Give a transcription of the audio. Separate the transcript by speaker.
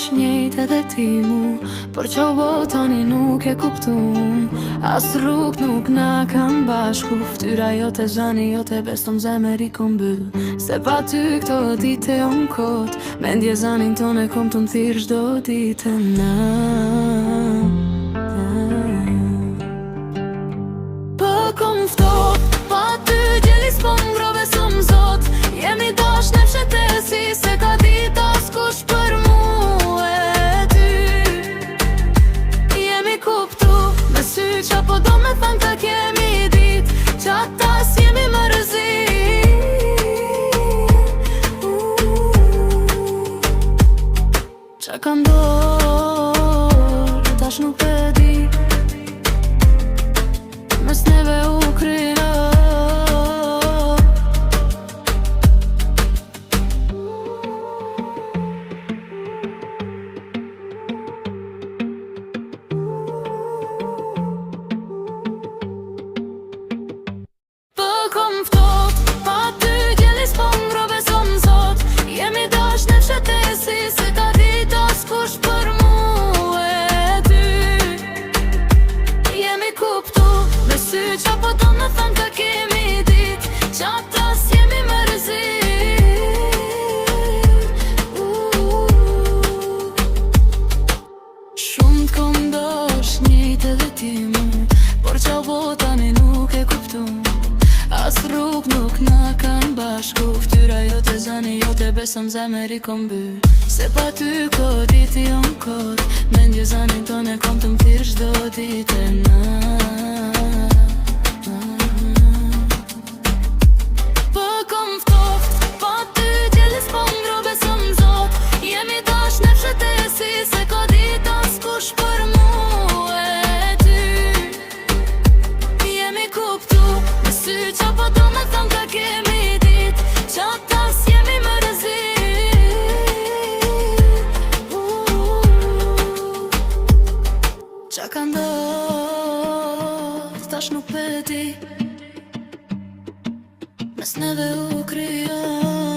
Speaker 1: është njejt edhe ti mu, por që botoni nuk e kuptum. As rrug nuk na kam bashku, ftyra jote zani jote beston zemër i kom byll. Se pa ty këto dite jon kot, mendje zanin ton e kom të thirr çdo ditë na. Po kom ftoft, pa ty gjelis po ngrove som zot. Jemi dash në fshetesi, se ka dit askush për mu e ty. Jemi kuptu, me sy qa po do me than ka kemi dit, qa tas jemi mërzi. Qa ka ndor, tash nuk e di, mes neve u kryo. Qa po do me than ka kemi dit, qa tas jemi mërzi. Shumë t'kom dosh njejt edhe ti mu, por qa botani nuk e kuptum. As rrug nuk na kan bashku, ftyra jote zani jote besëm zemër i kom byll. Se pa ty ko diti jon kot, mendje zanin ton e kom të mthirr çdo ditë na. Se ka dit askush për mu e ty. Jemi kuptu, me sy qa po do me than ka kemi dit, qa tas jemi mërzi. Qa ka ndodh, tash nuk peti, mes neve u kryo.